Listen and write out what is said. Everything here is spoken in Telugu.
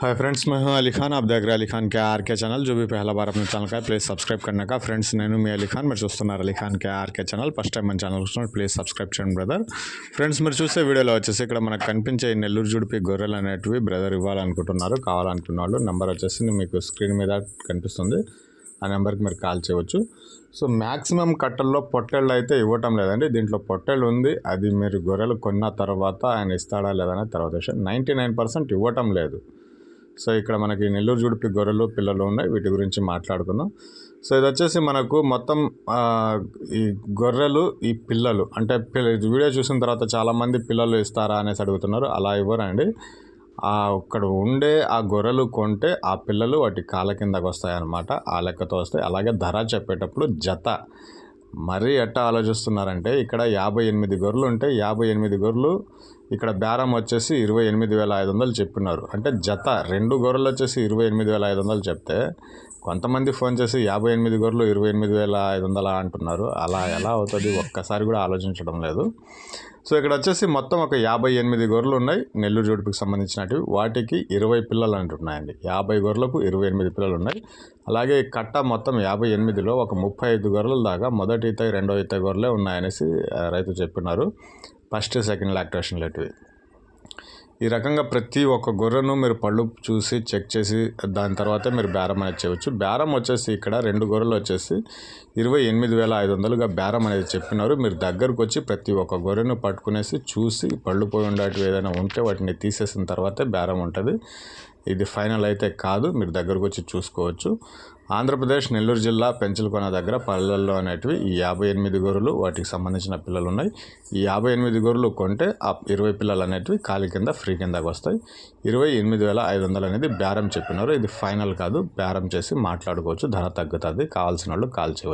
हाय फ्रेंड्स, मैं हूं अली खान। आप देख रहे हैं अली खान के आर के चैनल। जो भी पहला बार अपने ఛానల్ का प्लीज़ सब्सक्राइब करने का। फ्रेंड्स, నేను మీ అలీ ఖాన్, మీరు చూస్తున్నారు Ali Khan K R K channel. First time మన ఛానల్ చూస్తున్నారు ప్లీజ్ సబ్స్క్రైబ్ చేయండి బ్రదర్. ఫ్రెండ్స్, మీరు చూసే వీడియోలో వచ్చేసి ఇక్కడ మనకు కనిపించే ఈ నెల్లూరు జుడిపి గొర్రెలు అనేటివి బ్రదర్ ఇవ్వాలనుకుంటున్నారు. కావాలనుకున్న వాళ్ళు నెంబర్ వచ్చేసి మీకు స్క్రీన్ మీద కనిపిస్తుంది. ఆ నెంబర్కి మీరు కాల్ చేయవచ్చు. సో మ్యాక్సిమం కట్టల్లో పొట్టేళ్ళు అయితే ఇవ్వటం లేదండి. దీంట్లో పొట్టేళ్ళు ఉంది, అది మీరు గొర్రెలు కొన్న తర్వాత ఆయన ఇస్తాడా లేదనే తర్వాత విషయం. 99% ఇవ్వటం లేదు. సో ఇక్కడ మనకి నెల్లూరు జుడిపి గొర్రెలు పిల్లలు ఉన్నాయి, వీటి గురించి మాట్లాడుకుందాం. సో ఇది వచ్చేసి మనకు మొత్తం ఈ గొర్రెలు ఈ పిల్లలు అంటే వీడియో చూసిన తర్వాత చాలామంది పిల్లలు ఇస్తారా అనేసి అడుగుతున్నారు. అలా ఇవ్వరండి. అక్కడ ఉండే ఆ గొర్రెలు కొంటే ఆ పిల్లలు వాటి కాళ్ళ కిందకు వస్తాయన్నమాట. ఆ లెక్కతో వస్తాయి. అలాగే ధర చెప్పేటప్పుడు జత మరీ ఎట్టా ఆలోచిస్తున్నారంటే, ఇక్కడ 58 గొర్రెలు ఉంటే 58 గొర్రెలు ఇక్కడ బేరం వచ్చేసి 28,500 చెప్పినారు. అంటే జత 2 గొర్రెలు వచ్చేసి 28,500 చెప్తే కొంతమంది ఫోన్ చేసి 58 గొర్రెలు 28,500 అంటున్నారు. అలా ఎలా అవుతుంది? ఒక్కసారి కూడా ఆలోచించడం లేదు. సో ఇక్కడ వచ్చేసి మొత్తం ఒక 58 గొర్రెలు ఉన్నాయి నెల్లూరు జుడిపికి సంబంధించినవి. వాటికి 20 పిల్లలు అంటున్నాయండి. 50 గొర్రెలకు 28 పిల్లలు ఉన్నాయి. అలాగే కట్ట మొత్తం 58లో ఒక 35 గొర్రెల దాకా మొదటి ఈత రెండో ఈత గొర్రెలే ఉన్నాయనేసి రైతు చెప్పినారు. ఫస్ట్ సెకండ్ లాక్టేషన్ లేటివి. ఈ రకంగా ప్రతి ఒక్క గొర్రెను మీరు పళ్ళు చూసి చెక్ చేసి దాని తర్వాత మీరు బేరం అనేది చేయవచ్చు. బేరం వచ్చేసి ఇక్కడ 2 గొర్రెలు వచ్చేసి 28,500గా బేరం అనేది చెప్పినారు. మీరు దగ్గరకు వచ్చి ప్రతి ఒక్క గొర్రెను పట్టుకునేసి చూసి పళ్ళు పోయి ఉండేటివి ఏదైనా ఉంటే వాటిని తీసేసిన తర్వాతే బేరం ఉంటుంది. ఇది ఫైనల్ అయితే కాదు, మీరు దగ్గరకు వచ్చి చూసుకోవచ్చు. ఆంధ్రప్రదేశ్ నెల్లూరు జిల్లా పెంచలకొన దగ్గర పల్లెల్లో అనేటివి ఈ 58 గొర్రెలు, వాటికి సంబంధించిన పిల్లలు ఉన్నాయి. ఈ 58 గొర్రెలు కొంటే ఆ 20 పిల్లలు అనేటివి కాలి కింద ఫ్రీ కిందకు వస్తాయి. 28,500 అనేది బేరం చెప్పినారు. ఇది ఫైనల్ కాదు, బేరం చేసి మాట్లాడుకోవచ్చు. ధర తగ్గుతుంది. కావాల్సిన వాళ్ళు కాల్ చేయవచ్చు.